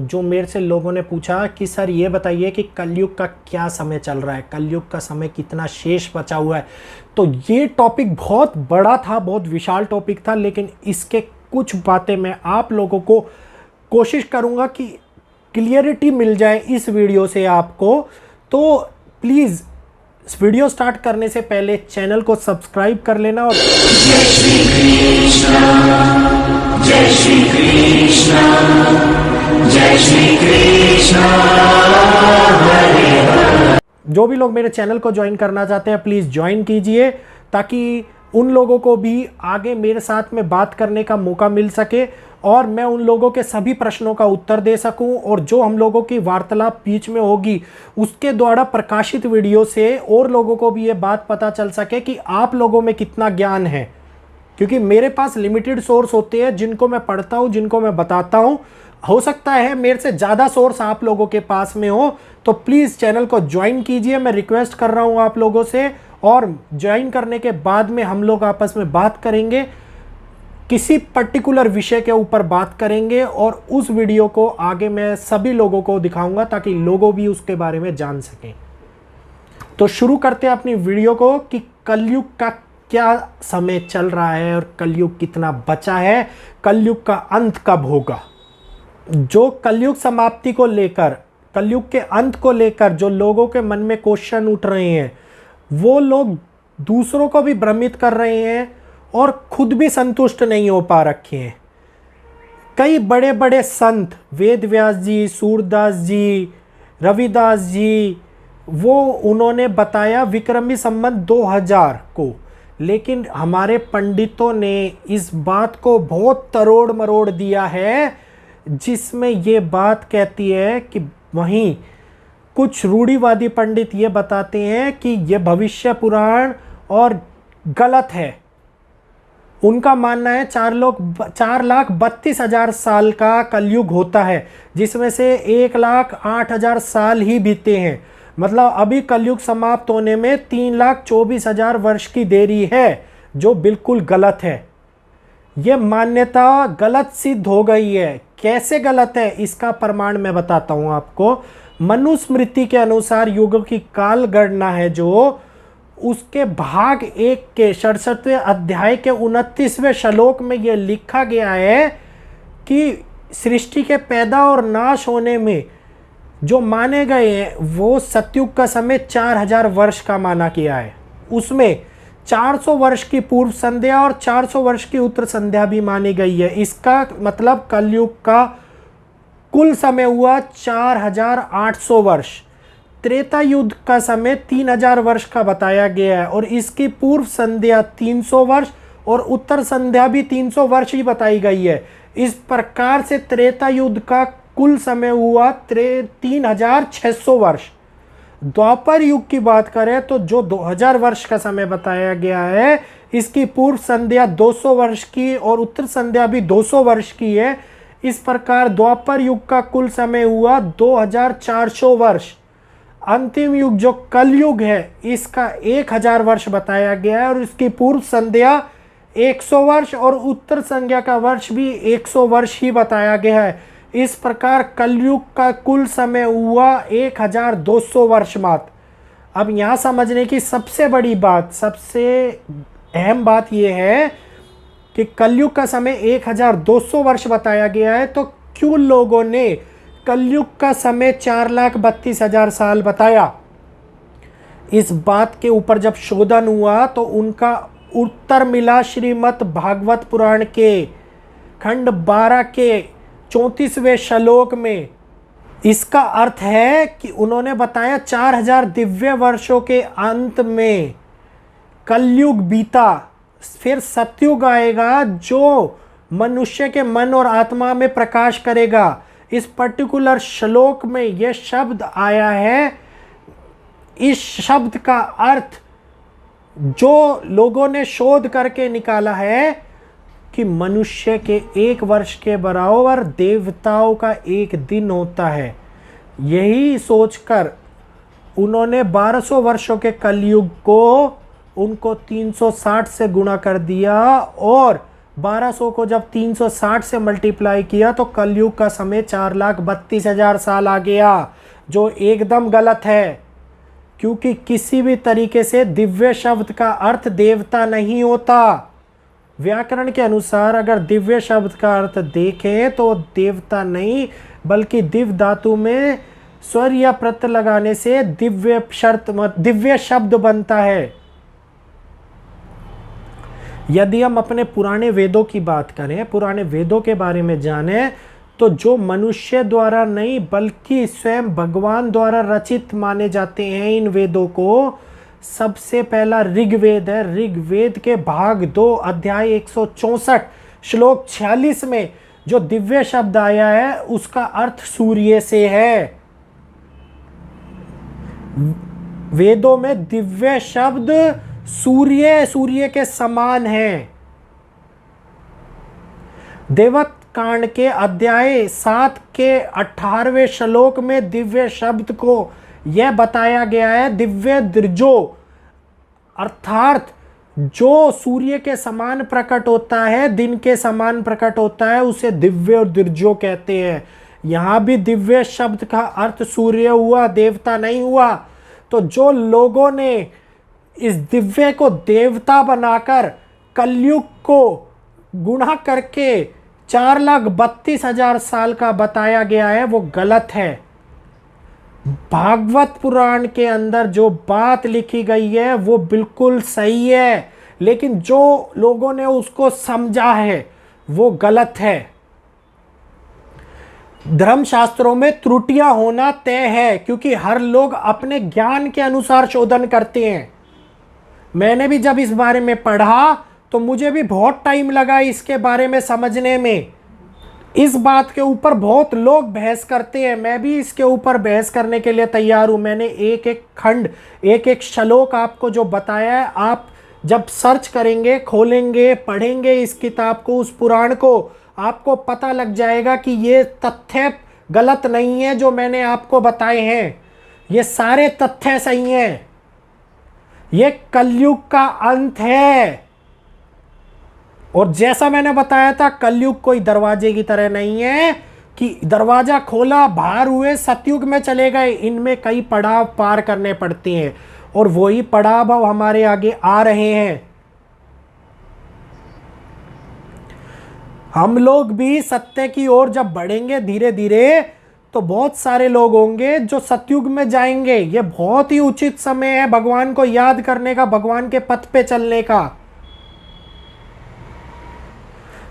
जो मेरे से लोगों ने पूछा कि सर ये बताइए कि कलयुग का क्या समय चल रहा है, कलयुग का समय कितना शेष बचा हुआ है। तो ये टॉपिक बहुत बड़ा था, बहुत विशाल टॉपिक था, लेकिन इसके कुछ बातें मैं आप लोगों को कोशिश करूंगा कि क्लियरिटी मिल जाए इस वीडियो से आपको। तो प्लीज़ इस वीडियो स्टार्ट करने से पहले चैनल को सब्सक्राइब कर लेना। और जय श्री कृष्ण, जय श्री कृष्ण, जय श्री कृष्ण, हरे हरे। जो भी लोग मेरे चैनल को ज्वाइन करना चाहते हैं प्लीज़ ज्वाइन कीजिए, ताकि उन लोगों को भी आगे मेरे साथ में बात करने का मौका मिल सके और मैं उन लोगों के सभी प्रश्नों का उत्तर दे सकूं। और जो हम लोगों की वार्तालाप बीच में होगी उसके द्वारा प्रकाशित वीडियो से और लोगों को भी ये बात पता चल सके कि आप लोगों में कितना ज्ञान है, क्योंकि मेरे पास लिमिटेड सोर्स होते हैं जिनको मैं पढ़ता हूं, जिनको मैं बताता हूं। हो सकता है मेरे से ज़्यादा सोर्स आप लोगों के पास में हो, तो प्लीज़ चैनल को ज्वाइन कीजिए, मैं रिक्वेस्ट कर रहा हूं आप लोगों से। और ज्वाइन करने के बाद में हम लोग आपस में बात करेंगे, किसी पर्टिकुलर विषय के ऊपर बात करेंगे और उस वीडियो को आगे मैं सभी लोगों को दिखाऊंगा ताकि लोगों भी उसके बारे में जान सकें। तो शुरू करते हैं अपनी वीडियो को कि कलयुग का क्या समय चल रहा है और कलयुग कितना बचा है, कलयुग का अंत कब होगा। जो कलयुग समाप्ति को लेकर, कलयुग के अंत को लेकर जो लोगों के मन में क्वेश्चन उठ रहे हैं, वो लोग दूसरों को भी भ्रमित कर रहे हैं और खुद भी संतुष्ट नहीं हो पा रखे हैं। कई बड़े बड़े संत, वेद व्यास जी, सूरदास जी, रविदास जी, वो उन्होंने बताया विक्रमी संवत 2000 को, लेकिन हमारे पंडितों ने इस बात को बहुत तरोड़ मरोड़ दिया है, जिसमें ये बात कहती है कि वहीं कुछ रूढ़िवादी पंडित ये बताते हैं कि ये भविष्य पुराण और गलत है। उनका मानना है 4,32,000 साल का कलयुग होता है, जिसमें से 1,08,000 साल ही बीते हैं। मतलब अभी कलयुग समाप्त होने में 3,24,000 वर्ष की देरी है, जो बिल्कुल गलत है। यह मान्यता गलत सिद्ध हो गई है। कैसे गलत है इसका प्रमाण मैं बताता हूं आपको। मनुस्मृति के अनुसार युगों की काल गणना है, जो उसके भाग 1 के 67वें अध्याय के 29वें श्लोक में यह लिखा गया है कि सृष्टि के पैदा और नाश होने में जो माने गए हैं वो सतयुग का समय 4000 वर्ष का माना गया है। उसमें 400 वर्ष की पूर्व संध्या और 400 वर्ष की उत्तर संध्या भी मानी गई है। इसका मतलब कलयुग का कुल समय हुआ 4800 वर्ष। त्रेता युद्ध का समय 3000 वर्ष का बताया गया है और इसकी पूर्व संध्या 300 वर्ष और उत्तर संध्या भी 300 वर्ष ही बताई गई है। इस प्रकार से त्रेता युद्ध का कुल समय हुआ 3600 वर्ष। द्वापर युग की बात करें तो जो 2000 वर्ष का समय बताया गया है, इसकी पूर्व संध्या 200 वर्ष की और उत्तर संध्या भी 200 वर्ष की है। इस प्रकार द्वापर युग का कुल समय हुआ 2400 वर्ष। अंतिम युग जो कलयुग है, इसका 1000 वर्ष बताया गया है और इसकी पूर्व संध्या 100 वर्ष और उत्तर संध्या का वर्ष भी 100 वर्ष ही बताया गया है। इस प्रकार कलयुग का कुल समय हुआ 1200 वर्ष मात्र। अब यहाँ समझने की सबसे बड़ी बात, सबसे अहम बात यह है कि कलयुग का समय 1200 वर्ष बताया गया है, तो क्यों लोगों ने कलयुग का समय 4,32,000 साल बताया। इस बात के ऊपर जब शोधन हुआ तो उनका उत्तर मिला श्रीमद् भागवत पुराण के खंड 12 के 34वें श्लोक में। इसका अर्थ है कि उन्होंने बताया 4000 दिव्य वर्षों के अंत में कलयुग बीता, फिर सतयुग आएगा जो मनुष्य के मन और आत्मा में प्रकाश करेगा। इस पर्टिकुलर श्लोक में यह शब्द आया है। इस शब्द का अर्थ जो लोगों ने शोध करके निकाला है कि मनुष्य के 1 वर्ष के बराबर देवताओं का 1 दिन होता है। यही सोचकर उन्होंने 1200 वर्षों के कलयुग को उनको 360 से गुणा कर दिया और 1200 को जब 360 से मल्टीप्लाई किया तो कलयुग का समय 4,32,000 साल आ गया, जो एकदम गलत है, क्योंकि किसी भी तरीके से दिव्य शब्द का अर्थ देवता नहीं होता। व्याकरण के अनुसार अगर दिव्य शब्द का अर्थ देखें तो देवता नहीं, बल्कि दिव्य धातु में स्वर या प्रत्यय लगाने से दिव्य शब्द बनता है। यदि हम अपने पुराने वेदों की बात करें, पुराने वेदों के बारे में जानें, तो जो मनुष्य द्वारा नहीं बल्कि स्वयं भगवान द्वारा रचित माने जाते हैं इन वेदों को, सबसे पहला ऋग्वेद है। ऋग्वेद के भाग 2 अध्याय 164 श्लोक 46 में जो दिव्य शब्द आया है उसका अर्थ सूर्य से है। वेदों में दिव्य शब्द सूर्य के समान है। देवत कांड के अध्याय 7 के 18वें श्लोक में दिव्य शब्द को यह बताया गया है, दिव्य दृजो, अर्थात जो सूर्य के समान प्रकट होता है, दिन के समान प्रकट होता है, उसे दिव्य और दृजो कहते हैं। यहां भी दिव्य शब्द का अर्थ सूर्य हुआ, देवता नहीं हुआ। तो जो लोगों ने इस दिव्य को देवता बनाकर कलयुग को गुणा करके 4,32,000 साल का बताया गया है, वो गलत है। भागवत पुराण के अंदर जो बात लिखी गई है वो बिल्कुल सही है, लेकिन जो लोगों ने उसको समझा है वो गलत है। धर्मशास्त्रों में त्रुटियां होना तय है, क्योंकि हर लोग अपने ज्ञान के अनुसार शोधन करते हैं। मैंने भी जब इस बारे में पढ़ा तो मुझे भी बहुत टाइम लगा इसके बारे में समझने में। इस बात के ऊपर बहुत लोग बहस करते हैं, मैं भी इसके ऊपर बहस करने के लिए तैयार हूं। मैंने एक एक खंड, एक एक श्लोक आपको जो बताया है, आप जब सर्च करेंगे, खोलेंगे, पढ़ेंगे इस किताब को, उस पुराण को, आपको पता लग जाएगा कि ये तथ्य गलत नहीं है जो मैंने आपको बताए हैं। ये सारे तथ्य सही हैं। ये कलयुग का अंत है। और जैसा मैंने बताया था, कलयुग कोई दरवाजे की तरह नहीं है कि दरवाजा खोला, बाहर हुए, सतयुग में चले गए। इनमें कई पड़ाव पार करने पड़ते हैं और वही पड़ाव अब हमारे आगे आ रहे हैं। हम लोग भी सत्य की ओर जब बढ़ेंगे धीरे धीरे, तो बहुत सारे लोग होंगे जो सतयुग में जाएंगे। ये बहुत ही उचित समय है भगवान को याद करने का, भगवान के पथ पे चलने का।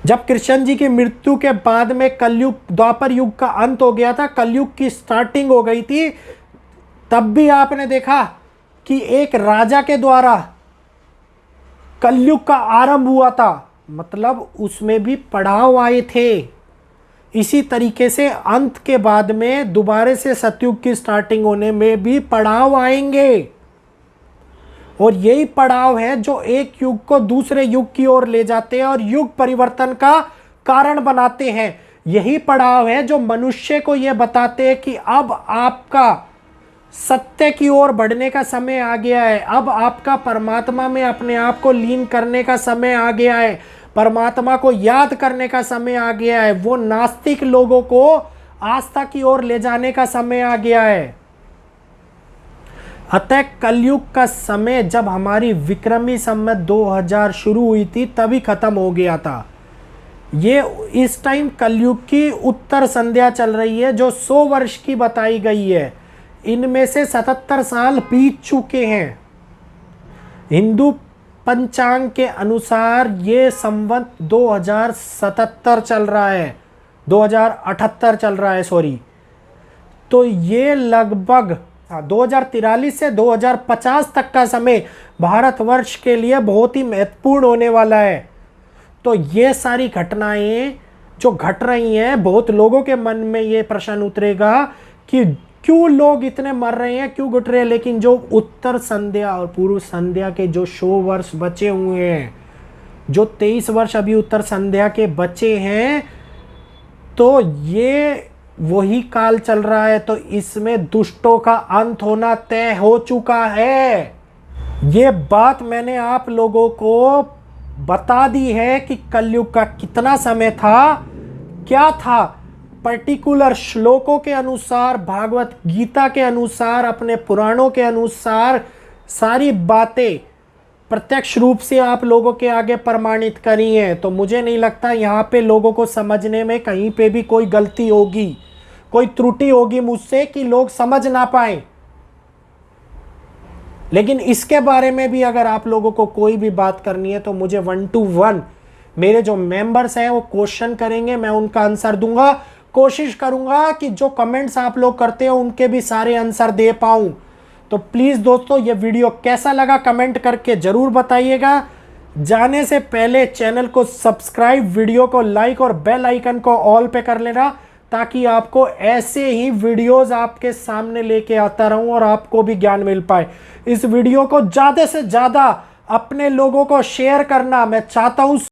जब कृष्ण जी की मृत्यु के बाद में कलयुग, द्वापर युग का अंत हो गया था, कलयुग की स्टार्टिंग हो गई थी, तब भी आपने देखा कि एक राजा के द्वारा कलयुग का आरंभ हुआ था, मतलब उसमें भी पड़ाव आए थे। इसी तरीके से अंत के बाद में दोबारा से सतयुग की स्टार्टिंग होने में भी पड़ाव आएंगे, और यही पड़ाव है जो एक युग को दूसरे युग की ओर ले जाते हैं और युग परिवर्तन का कारण बनाते हैं। यही पड़ाव है जो मनुष्य को यह बताते हैं कि अब आपका सत्य की ओर बढ़ने का समय आ गया है, अब आपका परमात्मा में अपने आप को लीन करने का समय आ गया है, परमात्मा को याद करने का समय आ गया है, वो नास्तिक लोगों को आस्था की ओर ले जाने का समय आ गया है। अतः कलयुग का समय जब हमारी विक्रमी संवत 2000 शुरू हुई थी तभी खत्म हो गया था। ये इस टाइम कलयुग की उत्तर संध्या चल रही है जो 100 वर्ष की बताई गई है। इनमें से 77 साल बीत चुके हैं। हिंदू पंचांग के अनुसार ये संवत 2077 चल रहा है, 2078 चल रहा है, सॉरी। तो ये लगभग 2043 से 2050 तक का समय भारतवर्ष के लिए बहुत ही महत्वपूर्ण होने वाला है। तो ये सारी घटनाएं जो घट रही हैं, बहुत लोगों के मन में ये प्रश्न उतरेगा कि क्यों लोग इतने मर रहे हैं, क्यों घट रहे हैं। लेकिन जो उत्तर संध्या और पूर्व संध्या के जो 100 वर्ष बचे हुए हैं, जो 23 वर्ष अभी उत्तर संध्या के बचे हैं, तो ये वही काल चल रहा है। तो इसमें दुष्टों का अंत होना तय हो चुका है। ये बात मैंने आप लोगों को बता दी है कि कलयुग का कितना समय था, क्या था। पर्टिकुलर श्लोकों के अनुसार, भागवत गीता के अनुसार, अपने पुराणों के अनुसार सारी बातें प्रत्यक्ष रूप से आप लोगों के आगे प्रमाणित करी हैं। तो मुझे नहीं लगता यहाँ पे लोगों को समझने में कहीं पे भी कोई गलती होगी, कोई त्रुटि होगी मुझसे कि लोग समझ ना पाए। लेकिन इसके बारे में भी अगर आप लोगों को कोई भी बात करनी है तो मुझे 1 to 1 मेरे जो मेंबर्स हैं वो क्वेश्चन करेंगे, मैं उनका आंसर दूंगा। कोशिश करूंगा कि जो कमेंट्स आप लोग करते हो उनके भी सारे आंसर दे पाऊं। तो प्लीज दोस्तों, ये वीडियो कैसा लगा कमेंट करके जरूर बताइएगा। जाने से पहले चैनल को सब्सक्राइब, वीडियो को लाइक और बेल आइकन को ऑल पे कर लेना, ताकि आपको ऐसे ही वीडियोस आपके सामने लेके आता रहूं और आपको भी ज्ञान मिल पाए। इस वीडियो को ज्यादा से ज्यादा अपने लोगों को शेयर करना मैं चाहता हूं।